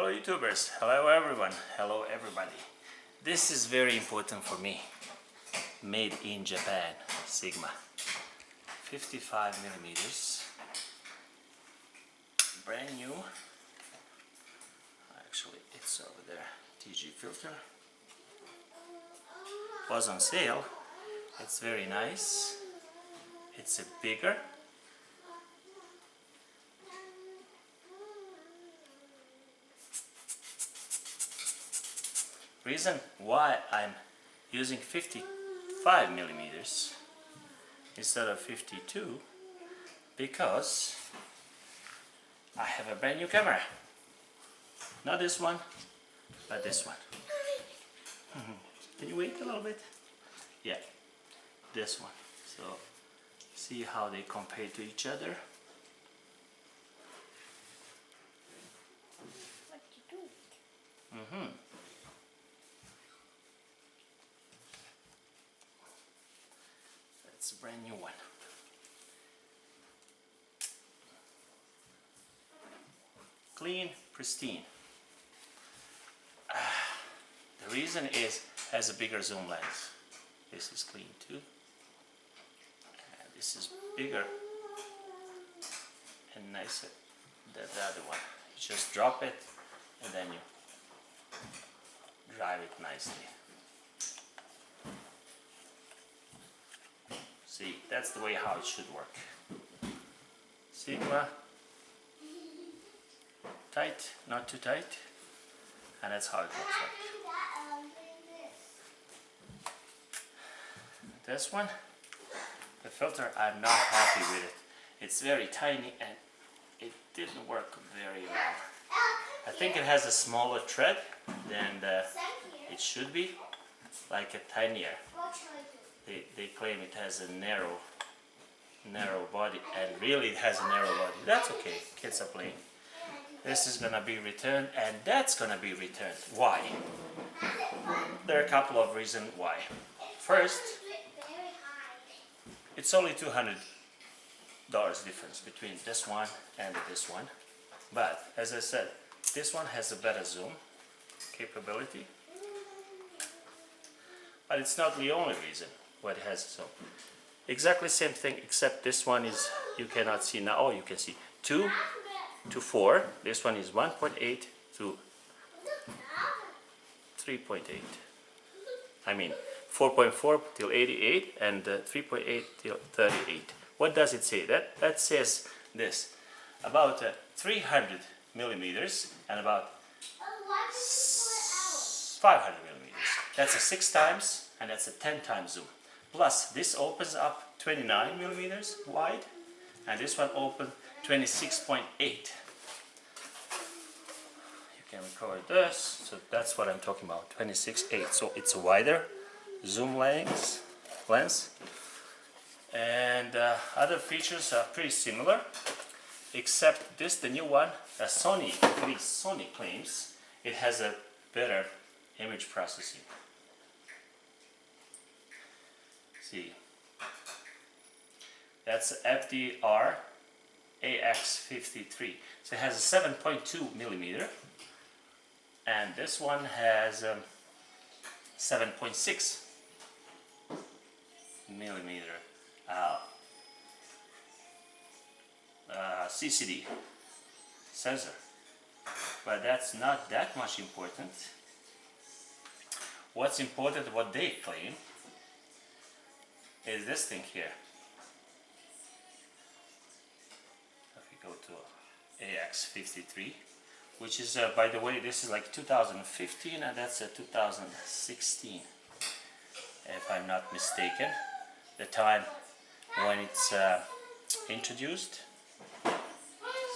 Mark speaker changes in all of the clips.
Speaker 1: Hello YouTubers, hello everyone, hello everybody. This is very important for me. Made in Japan, Sigma. 55 millimeters. Brand new. Actually, it's over there. TG filter. Was on sale. It's very nice. It's a bigger. Reason why I'm using 55 millimeters instead of 52, because I have a brand new camera. Not this one, but this one. Can you wait a little bit? Yeah, this one. So see how they compare to each other.
Speaker 2: What you do?
Speaker 1: It's a brand new one. Clean, pristine. The reason is has a bigger zoom lens. This is clean too. And this is bigger and nicer than the other one. You just drop it and then you drive it nicely. See, that's the way how it should work. Sigma, tight, not too tight, and that's how it looks like. This one, the filter, I'm not happy with it. It's very tiny and it didn't work very well. I think it has a smaller tread than it should be, like a tinier. They claim it has a narrow body, and really it has a narrow body. That's okay, kids are playing. This is gonna be returned, and that's gonna be returned. Why? There are a couple of reasons why. First, it's only $200 difference between this one and this one. But as I said, this one has a better zoom capability. But it's not the only reason why it has so. Exactly same thing, except this one is, you cannot see now. Oh, you can see 2 to 4. This one is 1.8 to 3.8. I mean 4.4 till 88 and 3.8 till 38. What does it say? That says this about 300 millimeters and about 500 millimeters. That's a 6 times and that's a 10 times zoom. Plus this opens up 29 millimeters wide and this one opens 26.8. You can record this, so that's what I'm talking about, 26.8. So it's a wider zoom lens, and other features are pretty similar, except this, the new one, Sony, at least Sony claims it has a better image processing. See, that's FDR-AX53. So it has a 7.2 millimeter, and this one has 7.6 millimeter CCD sensor, but that's not that much important. What's important, what they claim, is this thing here. If we go to AX53, which is by the way, this is like 2015 and that's 2016, if I'm not mistaken, the time when it's introduced.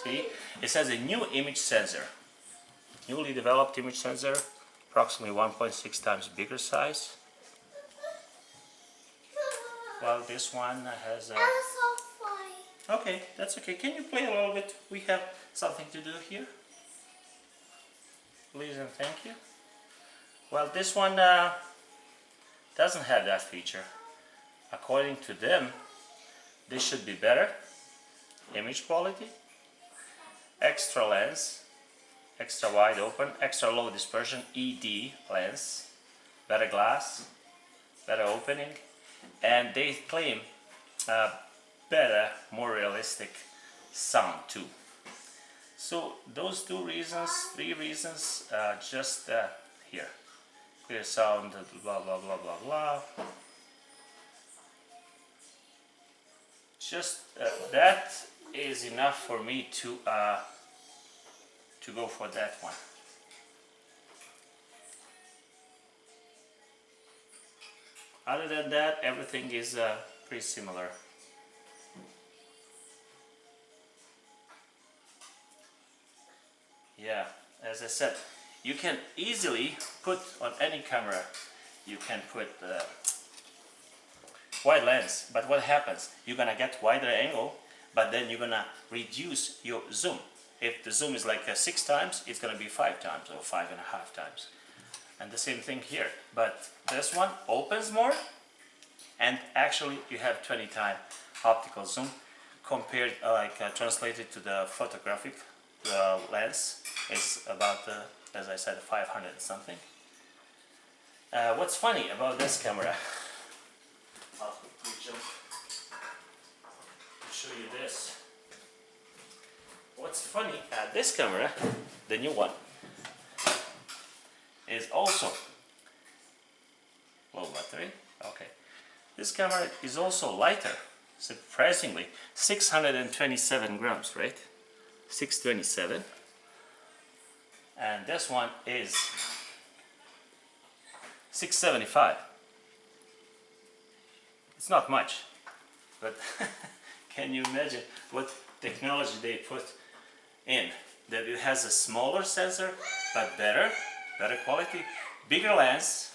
Speaker 1: See, it says a new image sensor, newly developed image sensor, approximately 1.6 times bigger size. Well, this one has a... Okay, that's okay. Can you play a little bit? We have something to do here. Please and thank you. Well, this one doesn't have that feature. According to them, this should be better image quality, extra lens, extra wide open, extra low dispersion ED lens, better glass, better opening, and they claim better, more realistic sound too. So those 2 reasons, 3 reasons, just here. Clear sound, blah blah blah blah blah. Just that is enough for me to go for that one. Other than that, everything is pretty similar. Yeah, as I said, you can easily put on any camera, you can put wide lens, but what happens? You're gonna get wider angle, but then you're gonna reduce your zoom. If the zoom is like 6 times, it's gonna be 5 times or 5.5 times. And the same thing here, but this one opens more, and actually you have 20 times optical zoom compared, translated to the photographic. The lens is about, as I said, 500 and something. What's funny about this camera? I'll quickly jump to show you this. What's funny at this camera, the new one, is also low battery. Okay, this camera is also lighter, surprisingly, 627 grams, right? 627, and this one is 675. It's not much, but can you imagine what technology they put in? That it has a smaller sensor, but better quality, bigger lens,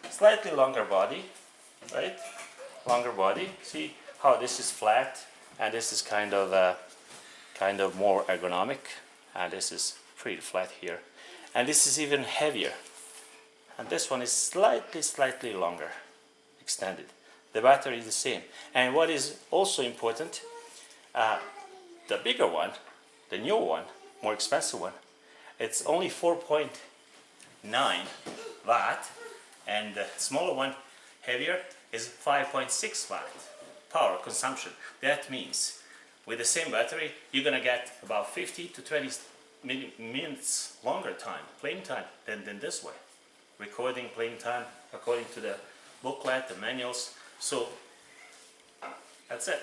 Speaker 1: slightly longer body, right? Longer body. See how this is flat, and this is kind of more ergonomic, and this is pretty flat here, and this is even heavier, and this one is slightly longer, extended. The battery is the same, and what is also important, the bigger one, the new one, more expensive one, it's only 4.9 watt, and the smaller one, heavier, is 5.6 watt power consumption. That means with the same battery, you're gonna get about 50 to 20 minutes longer time, playing time, than this way. Recording, playing time, according to the booklet, the manuals. So that's it.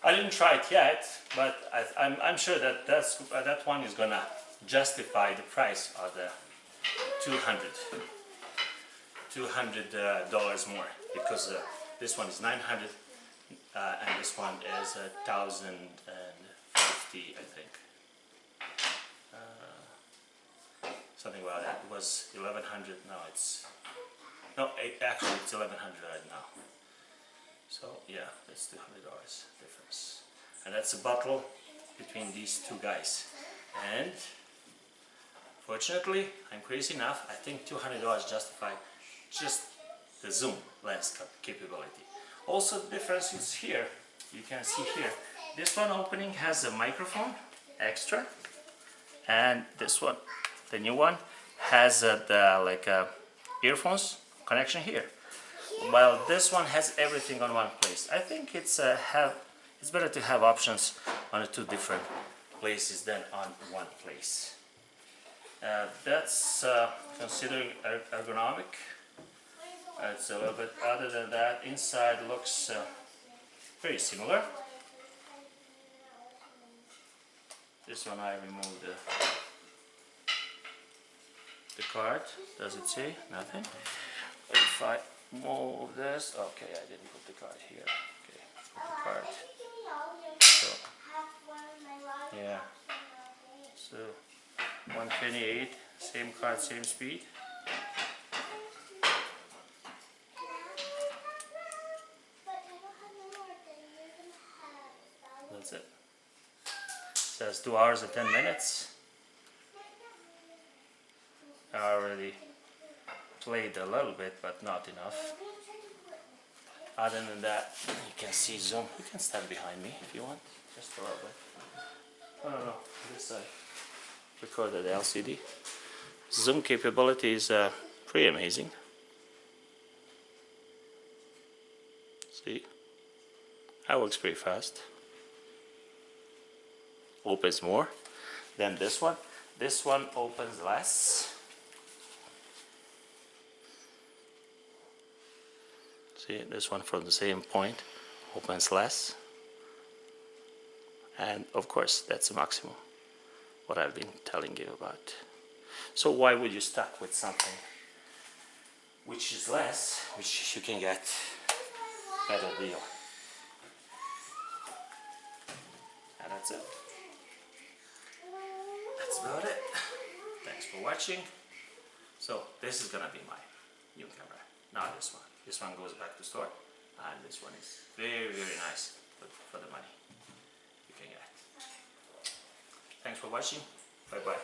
Speaker 1: I didn't try it yet, but I'm sure that that one is gonna justify the price of the $200 more, because this one is 900. And this one is 1,050, I think. Something about that. It was 1,100. Now it's actually it's 1,100 right now. So yeah, that's $200 difference, and that's a battle between these 2 guys. And fortunately, I'm crazy enough. I think $200 justify just the zoom lens capability. Also, the difference is here. You can see here. This one opening has a microphone extra, and this one, the new one, has earphones connection here. While this one has everything on one place. I think it's better to have options on 2 different places than on one place. That's considering ergonomic. It's a little bit, other than that, inside looks pretty similar. This one I removed the card. Does it say? Nothing. If I move this, okay, I didn't put the card here. Okay, put the card. So, yeah. So 128, same card, same speed. That's it. Says 2 hours and 10 minutes. I already played a little bit, but not enough. Other than that, you can see zoom. You can stand behind me if you want, just a little bit. No, this side. recorded LCD. Zoom capability is pretty amazing. See, that works pretty fast. Opens more than this one. This one opens less. See, this one from the same point opens less. And of course, that's the maximum, what I've been telling you about. So why would you stuck with something which is less, which you can get better deal? And that's it. That's about it. Thanks for watching. So this is gonna be my new camera, not this one. This one goes back to store, and this one is very, very nice for the money you can get. Thanks for watching. Bye bye.